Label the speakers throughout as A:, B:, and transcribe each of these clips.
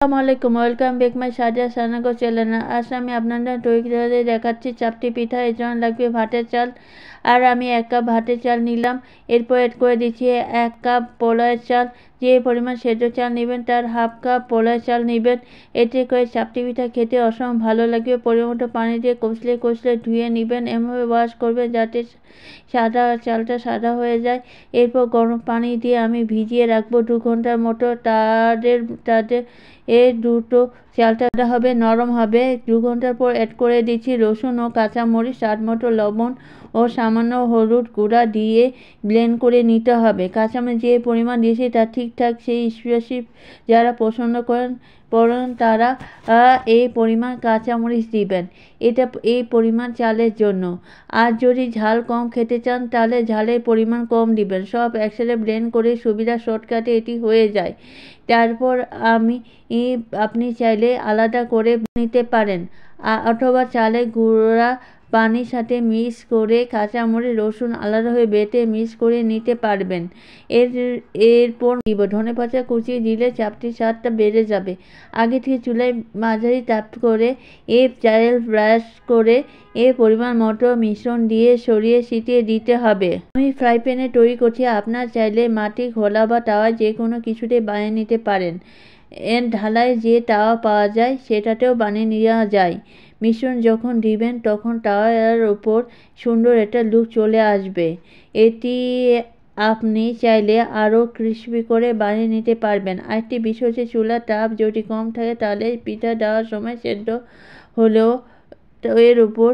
A: আসসালামু আলাইকুম, welcome back my Sadia সানাগো চ্যানেল। আজ আমি আপনাদের তৈরি করে দেখাচ্ছি চাপটি পিঠা। এর জন্য লাগবে ভাতের চাল, আর আমি 1 কাপ ভাতের চাল নিলাম। এরপর এড করে দিচ্ছি 1 কাপ পোলাওয়ের চাল। যে পরিমাণ সেদ্ধ চাল নেবেন তার হাফ কাপ পোলাওয়ের চাল নেবেন। এতে করে চাপটি পিঠা খেতে অসম্ভব ভালো লাগবে। পরিমাণ পানি দিয়ে কষলে কষলে ধুয়ে নেবেন। এমনভাবে ওয়াশ করবেন যাতে চালটা সাদা হয়ে যায়। এরপর গরম পানি দিয়ে আমি ভিজিয়ে রাখবো 2 ঘন্টার মতো। তাদের দুটো চালটা হবে নরম হবে। 2 ঘন্টার পর অ্যাড করে দিচ্ছি রসুন ও কাঁচামরিচ, স্বাদ মতো লবণ ও সামান্য হলুদ গুঁড়া দিয়ে ব্লেন্ড করে নিতে হবে। কাঁচামরিচ যে পরিমাণ দিয়েছি তা ঠিকঠাক, সেই স্পেসিফিক যারা পছন্দ করেন তারা এই পরিমাণ কাঁচামরিচ দিবেন। এই পরিমাণ চালের জন্য। আর যদি ঝাল কম খেতে চান তাহলে ঝালের পরিমাণ কম দিবেন। সব একসাথে ব্লেন্ড করে সুবিধা শর্টকাটে এটি হয়ে যায়। তারপর আপনি চাইলে আলাদা করে নিতে পারেন, অথবা চালের গুঁড়া পানির সাথে মিক্স করে কাঁচামরিচ রসুন আলাদাভাবে বেটে মিক্স করে নিতে পারবেন। এরপর ধনেপাতা কুচিয়ে দিলে চাপটির স্বাদটা বেড়ে যাবে। আগে থেকে চুলায় মাঝারি তাপ করে চাল ব্রাশ করে পরিমাণ মতো মিশ্রণ দিয়ে সরিয়ে ছিটিয়ে দিতে হবে। আমি ফ্রাই প্যানে তৈরি করছি, আপনার চাইলে মাটি খোলা বা তাওয়া যে কোনো কিছুতে বানিয়ে নিতে পারেন। ঢালাই যে তাওয়া পাওয়া যায় সেটাতেও বানিয়ে নেওয়া যায়। মিশ্রণ যখন দিবেন তখন তাওয়ার উপর সুন্দর একটা লুক চলে আসবে। এটি আপনি চাইলে আরও ক্রিস্পি করে বানিয়ে নিতে পারবেন। আরেকটি বিষয় হচ্ছে চুলার তাপ যদি কম থাকে তাহলে পিঠা দেওয়ার সময় সেদ্ধ হলেও এর উপর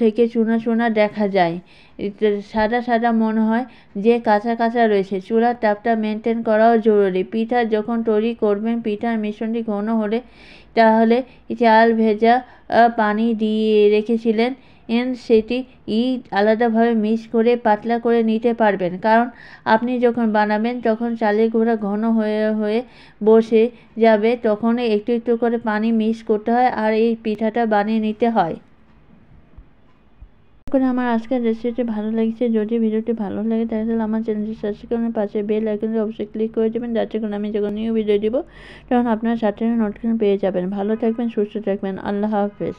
A: থেকে চুনা চুনা দেখা যায়, সাদা সাদা মনে হয় যে কাঁচা কাঁচা রয়েছে। চুলার তাপটা মেনটেন করাও জরুরি। পিঠা যখন তৈরি করবেন পিঠার মিশ্রণটি ঘন হলে তাহলে চাল ভেজা পানি দিয়ে রেখেছিলেন সেটি আলাদাভাবে মিক্স করে পাতলা করে নিতে পারবেন। কারণ আপনি যখন বানাবেন তখন চালের গুঁড়া ঘন হয়ে বসে যাবে, তখন একটু একটু করে পানি মিক্স করতে হয় আর এই পিঠাটা বানিয়ে নিতে হয়। আমার আজকের রেসিপিটি ভালো লাগছে। যদি ভিডিওটি ভালো লাগে তাহলে আমার চ্যানেলটি সাবস্ক্রাইব করে পাশে বেল আইকনটি অবশ্যই ক্লিক করে দেবেন, যাতে করে আমি যখন নিউ ভিডিও দিব তখন আপনার সাথে নোটিফিকেশন পেয়ে যাবেন। ভালো থাকবেন, সুস্থ থাকবেন। আল্লাহ হাফেজ।